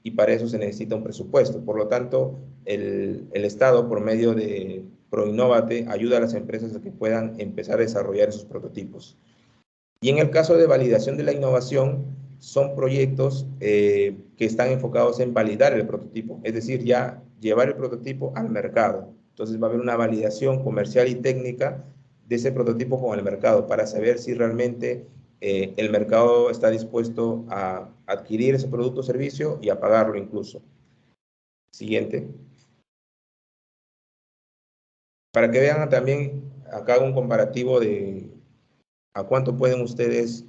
y para eso se necesita un presupuesto. Por lo tanto, el Estado, por medio de ProInnovate, ayuda a las empresas a que puedan empezar a desarrollar esos prototipos. Y en el caso de validación de la innovación, son proyectos que están enfocados en validar el prototipo, es decir, ya llevar el prototipo al mercado. Entonces va a haber una validación comercial y técnica de ese prototipo con el mercado para saber si realmente el mercado está dispuesto a adquirir ese producto o servicio y a pagarlo incluso. Siguiente. Para que vean también, acá hago un comparativo de a cuánto pueden ustedes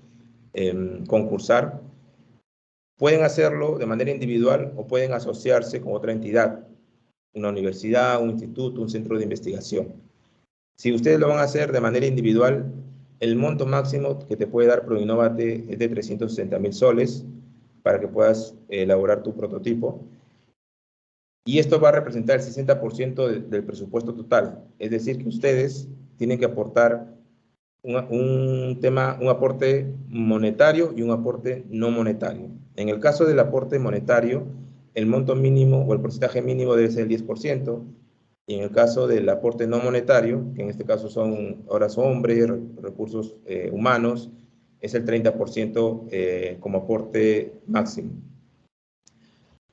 concursar. Pueden hacerlo de manera individual o pueden asociarse con otra entidad, una universidad, un instituto, un centro de investigación. Si ustedes lo van a hacer de manera individual, el monto máximo que te puede dar ProInnovate es de 360.000 soles para que puedas elaborar tu prototipo. Y esto va a representar el 60% del presupuesto total. Es decir, que ustedes tienen que aportar un aporte monetario y un aporte no monetario. En el caso del aporte monetario, el monto mínimo o el porcentaje mínimo debe ser el 10%, y en el caso del aporte no monetario, que en este caso son horas hombres, recursos humanos, es el 30% como aporte máximo.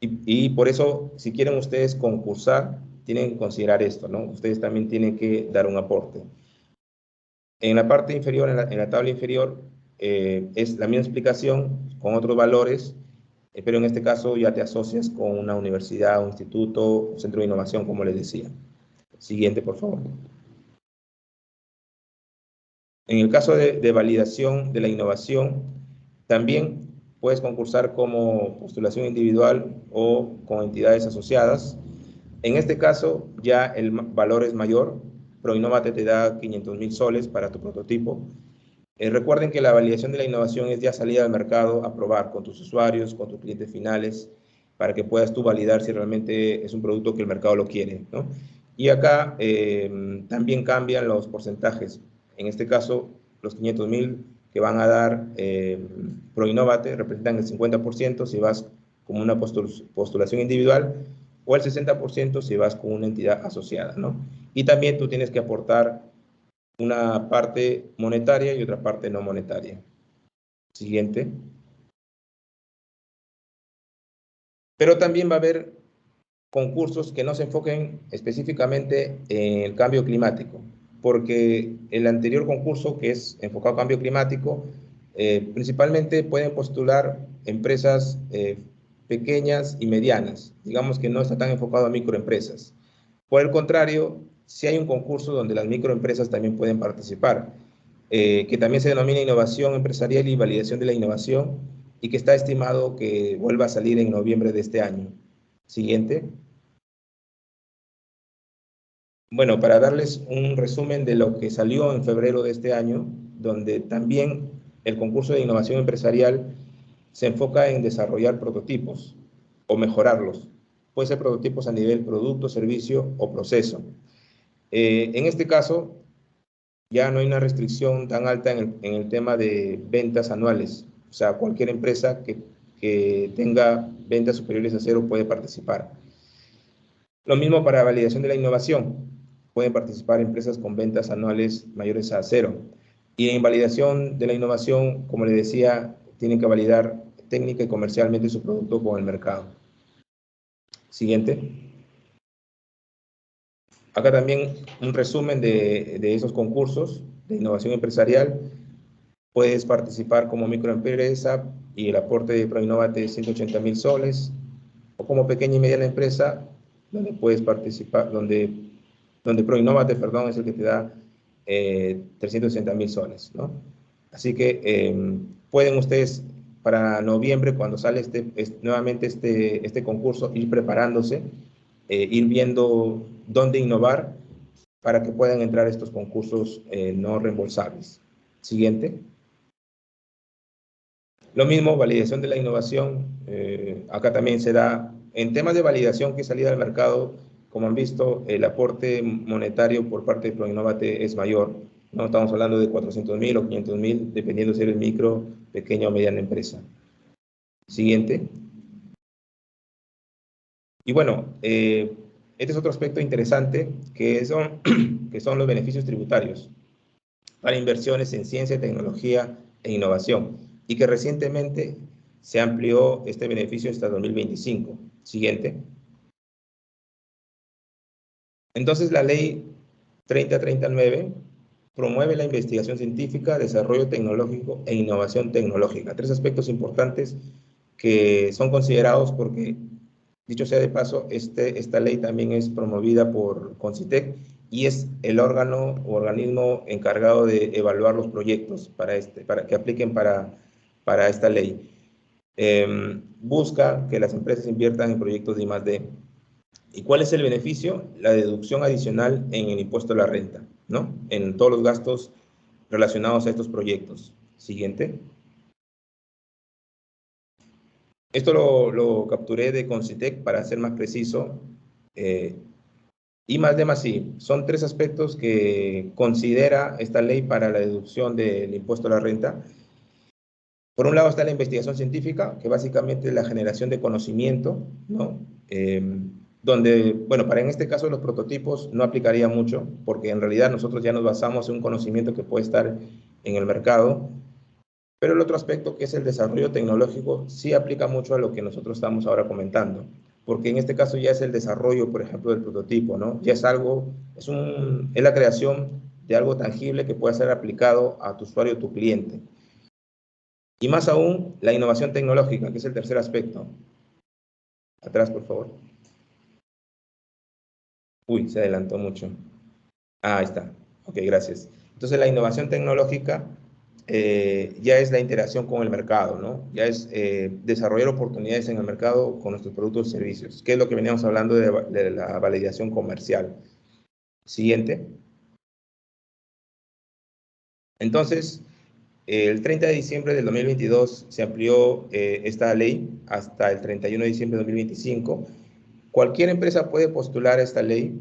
Y por eso, si quieren ustedes concursar, tienen que considerar esto, ¿no? Ustedes también tienen que dar un aporte. En la parte inferior, en la tabla inferior, es la misma explicación con otros valores, pero en este caso ya te asocias con una universidad, un instituto, un centro de innovación, como les decía. Siguiente, por favor. En el caso de validación de la innovación, también puedes concursar como postulación individual o con entidades asociadas. En este caso, ya el valor es mayor. ProInnovate te da 500.000 soles para tu prototipo. Recuerden que la validación de la innovación es ya salir al mercado a probar con tus usuarios, con tus clientes finales, para que puedas tú validar si realmente es un producto que el mercado lo quiere, ¿no? Y acá también cambian los porcentajes. En este caso, los 500.000 que van a dar ProInnovate representan el 50% si vas como una postulación individual, o el 60% si vas con una entidad asociada, ¿no? Y también tú tienes que aportar una parte monetaria y otra parte no monetaria. Siguiente. Pero también va a haber concursos que no se enfoquen específicamente en el cambio climático, porque el anterior concurso, que es enfocado a cambio climático, principalmente pueden postular empresas pequeñas y medianas. Digamos que no está tan enfocado a microempresas. Por el contrario, si hay un concurso donde las microempresas también pueden participar, que también se denomina innovación empresarial y validación de la innovación, y que está estimado que vuelva a salir en noviembre de este año. Siguiente. Bueno, para darles un resumen de lo que salió en febrero de este año, donde también el concurso de innovación empresarial se enfoca en desarrollar prototipos o mejorarlos. Puede ser prototipos a nivel producto, servicio o proceso. En este caso, ya no hay una restricción tan alta en el tema de ventas anuales. O sea, cualquier empresa que tenga ventas superiores a 0 puede participar. Lo mismo para validación de la innovación. Pueden participar empresas con ventas anuales mayores a 0. Y en validación de la innovación, como les decía, tienen que validar técnica y comercialmente su producto con el mercado. Siguiente. Acá también un resumen de esos concursos de innovación empresarial. Puedes participar como microempresa y el aporte de Proinnovate es 180.000 soles, o como pequeña y mediana empresa, donde puedes participar, donde Proinnovate, perdón, es el que te da 360.000 soles, ¿no? Así que pueden ustedes para noviembre, cuando sale nuevamente este concurso, ir preparándose, ir viendo dónde innovar para que puedan entrar estos concursos no reembolsables. Siguiente. Lo mismo, validación de la innovación. Acá también se da, en temas de validación que es salida al mercado, como han visto, el aporte monetario por parte de Proinnovate es mayor. No estamos hablando de 400.000 o 500.000, dependiendo si eres micro, pequeña o mediana empresa. Siguiente. Y bueno, este es otro aspecto interesante, que son los beneficios tributarios para inversiones en ciencia, tecnología e innovación, y que recientemente se amplió este beneficio hasta 2025. Siguiente. Entonces, la ley 3039 promueve la investigación científica, desarrollo tecnológico e innovación tecnológica. Tres aspectos importantes que son considerados porque, dicho sea de paso, esta ley también es promovida por Concitec y es el órgano o organismo encargado de evaluar los proyectos para que apliquen para esta ley. Busca que las empresas inviertan en proyectos de I+D. ¿Y cuál es el beneficio? La deducción adicional en el impuesto a la renta, ¿no? En todos los gastos relacionados a estos proyectos. Siguiente. Esto lo capturé de Concitec para ser más preciso. I+D+I son tres aspectos que considera esta ley para la deducción del impuesto a la renta. Por un lado está la investigación científica, que básicamente es la generación de conocimiento, ¿no? Donde, bueno, en este caso los prototipos no aplicaría mucho, porque en realidad nosotros ya nos basamos en un conocimiento que puede estar en el mercado, pero el otro aspecto, que es el desarrollo tecnológico, sí aplica mucho a lo que nosotros estamos ahora comentando, porque en este caso ya es el desarrollo, por ejemplo, del prototipo, ¿no? Ya es algo, es la creación de algo tangible que pueda ser aplicado a tu usuario, tu cliente. Y más aún, la innovación tecnológica, que es el tercer aspecto. Atrás, por favor. Uy, se adelantó mucho. Ah, ahí está. Ok, gracias. Entonces, la innovación tecnológica ya es la interacción con el mercado, ¿no? Ya es desarrollar oportunidades en el mercado con nuestros productos y servicios, que es lo que veníamos hablando de la validación comercial. Siguiente. Entonces, el 30 de diciembre del 2022 se amplió esta ley hasta el 31 de diciembre de 2025. Cualquier empresa puede postular a esta ley,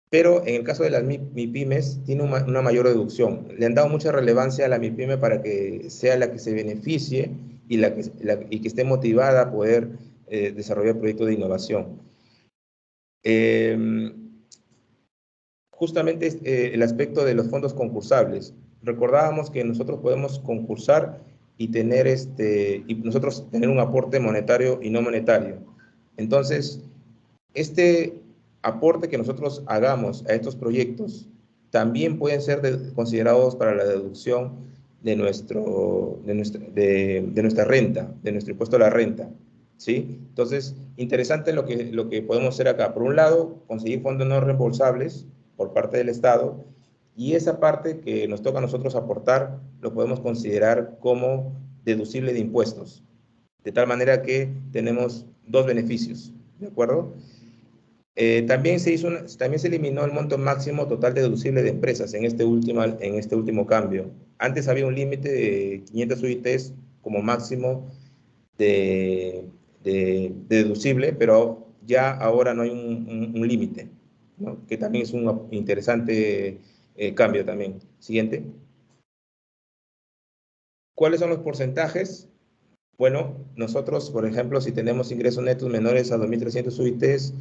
pero en el caso de las MIPYMES tiene una mayor reducción. Le han dado mucha relevancia a la MIPYME para que sea la que se beneficie y que esté motivada a poder desarrollar proyectos de innovación. Justamente el aspecto de los fondos concursables. Recordábamos que nosotros podemos concursar y nosotros tener un aporte monetario y no monetario. Entonces, este aporte que nosotros hagamos a estos proyectos también pueden ser considerados para la deducción de nuestra renta, de nuestro impuesto a la renta, ¿sí? Entonces, interesante lo que podemos hacer acá. Por un lado, conseguir fondos no reembolsables por parte del Estado, y esa parte que nos toca a nosotros aportar lo podemos considerar como deducible de impuestos, de tal manera que tenemos dos beneficios, ¿de acuerdo? También se eliminó el monto máximo total deducible de empresas en este último cambio. Antes había un límite de 500 UITs como máximo de deducible, pero ya ahora no hay un límite, ¿no? Que también es un interesante cambio también. Siguiente. ¿Cuáles son los porcentajes? Bueno, nosotros, por ejemplo, si tenemos ingresos netos menores a 2.300 UITs,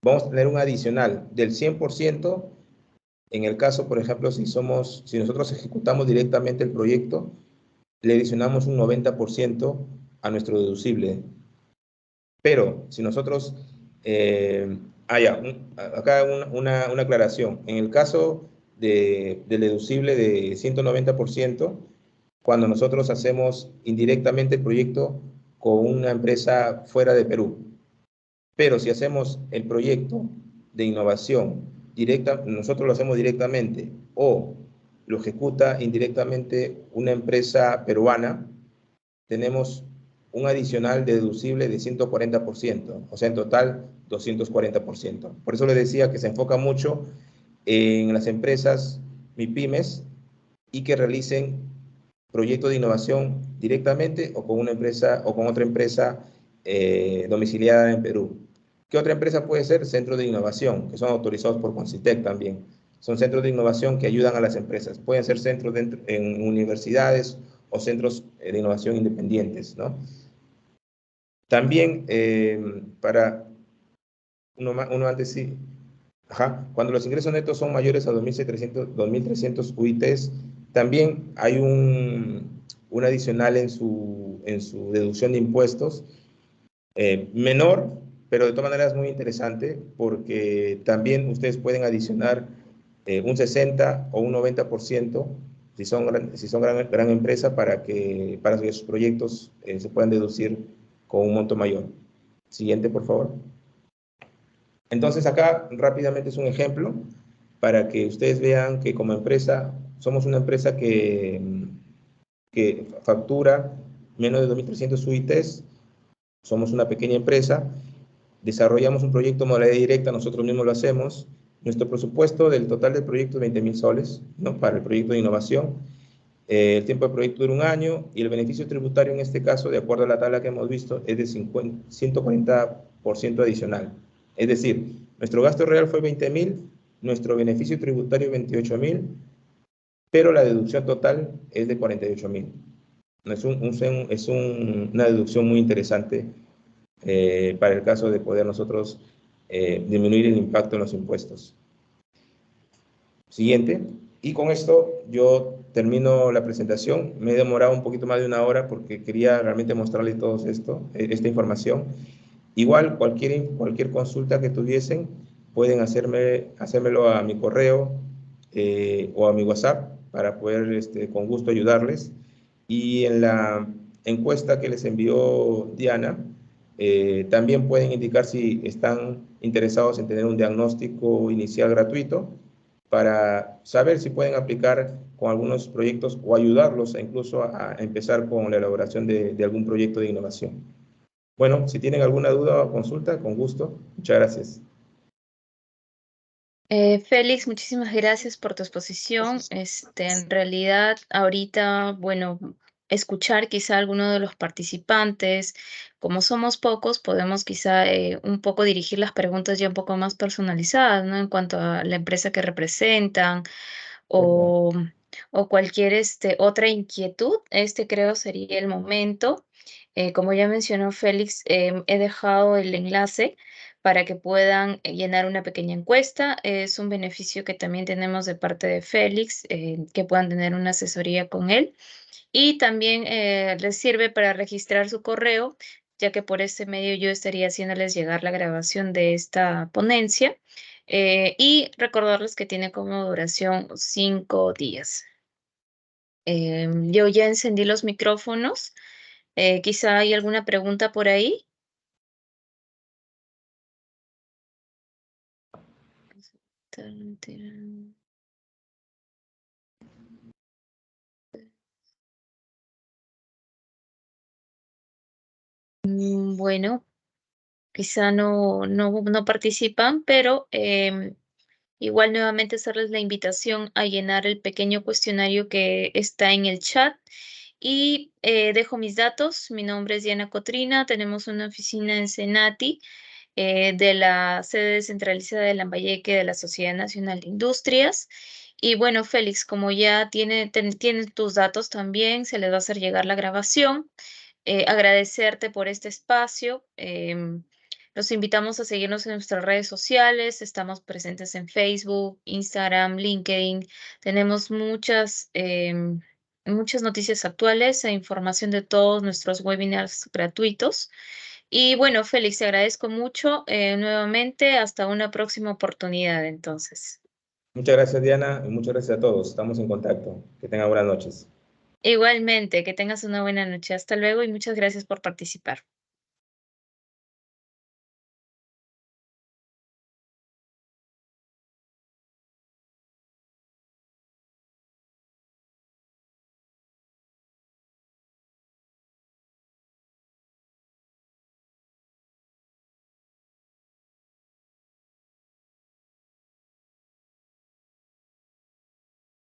vamos a tener un adicional del 100%. En el caso, por ejemplo, si nosotros ejecutamos directamente el proyecto, le adicionamos un 90% a nuestro deducible. Pero si nosotros, acá una aclaración. En el caso del deducible de 190%, cuando nosotros hacemos indirectamente el proyecto con una empresa fuera de Perú. Pero si hacemos el proyecto de innovación directa, nosotros lo hacemos directamente o lo ejecuta indirectamente una empresa peruana, tenemos un adicional deducible de 140%, o sea, en total 240%. Por eso les decía que se enfoca mucho en las empresas MIPYMES y que realicen proyectos de innovación directamente o con una empresa o con otra empresa domiciliada en Perú. ¿Qué otra empresa puede ser? Centros de innovación, que son autorizados por Concitec también. Son centros de innovación que ayudan a las empresas. Pueden ser centros en universidades o centros de innovación independientes, ¿no? También para uno antes sí. Ajá. Cuando los ingresos netos son mayores a 2.300 UITs, también hay un adicional en su deducción de impuestos, menor, pero de todas maneras muy interesante, porque también ustedes pueden adicionar un 60 o un 90% si son gran empresa para que sus proyectos se puedan deducir con un monto mayor. Siguiente, por favor. Entonces acá rápidamente es un ejemplo para que ustedes vean que como empresa somos una empresa que factura menos de 2.300 UITs, somos una pequeña empresa, desarrollamos un proyecto modalidad directa, nosotros mismos lo hacemos. Nuestro presupuesto del total del proyecto es 20.000 soles, ¿no? Para el proyecto de innovación. El tiempo de proyecto dura 1 año y el beneficio tributario en este caso, de acuerdo a la tabla que hemos visto, es de 140% adicional. Es decir, nuestro gasto real fue 20.000, nuestro beneficio tributario 28.000, pero la deducción total es de 48.000. Es una deducción muy interesante para el caso de poder nosotros disminuir el impacto en los impuestos. Siguiente. Y con esto yo termino la presentación. Me he demorado un poquito más de 1 hora porque quería realmente mostrarles todo esta información. Igual, cualquier consulta que tuviesen, pueden hacérmelo a mi correo o a mi WhatsApp para poder con gusto ayudarles. Y en la encuesta que les envió Diana, también pueden indicar si están interesados en tener un diagnóstico inicial gratuito para saber si pueden aplicar con algunos proyectos o ayudarlos incluso a empezar con la elaboración de algún proyecto de innovación. Bueno, si tienen alguna duda o consulta, con gusto. Muchas gracias. Félix, muchísimas gracias por tu exposición. En realidad, ahorita, bueno, escuchar quizá alguno de los participantes, como somos pocos, podemos quizá un poco dirigir las preguntas ya un poco más personalizadas, ¿no? En cuanto a la empresa que representan ¿Verdad? o, o cualquier otra inquietud. Creo sería el momento. Como ya mencionó Félix, he dejado el enlace para que puedan llenar una pequeña encuesta. Es un beneficio que también tenemos de parte de Félix, que puedan tener una asesoría con él. Y también les sirve para registrar su correo, ya que por este medio yo estaría haciéndoles llegar la grabación de esta ponencia. Y recordarles que tiene como duración 5 días. Yo ya encendí los micrófonos. Quizá hay alguna pregunta por ahí. Bueno, quizá no participan, pero igual nuevamente hacerles la invitación a llenar el pequeño cuestionario que está en el chat. Y dejo mis datos. Mi nombre es Diana Cotrina. Tenemos una oficina en Senati, de la sede descentralizada de Lambayeque de la Sociedad Nacional de Industrias. Y bueno, Félix, como ya tienen tus datos también, se les va a hacer llegar la grabación. Agradecerte por este espacio. Los invitamos a seguirnos en nuestras redes sociales. Estamos presentes en Facebook, Instagram, LinkedIn. Tenemos muchas noticias actuales e información de todos nuestros webinars gratuitos. Y bueno, Félix, te agradezco mucho nuevamente. Hasta una próxima oportunidad, entonces. Muchas gracias, Diana, y muchas gracias a todos. Estamos en contacto. Que tengan buenas noches. Igualmente, que tengas una buena noche. Hasta luego y muchas gracias por participar.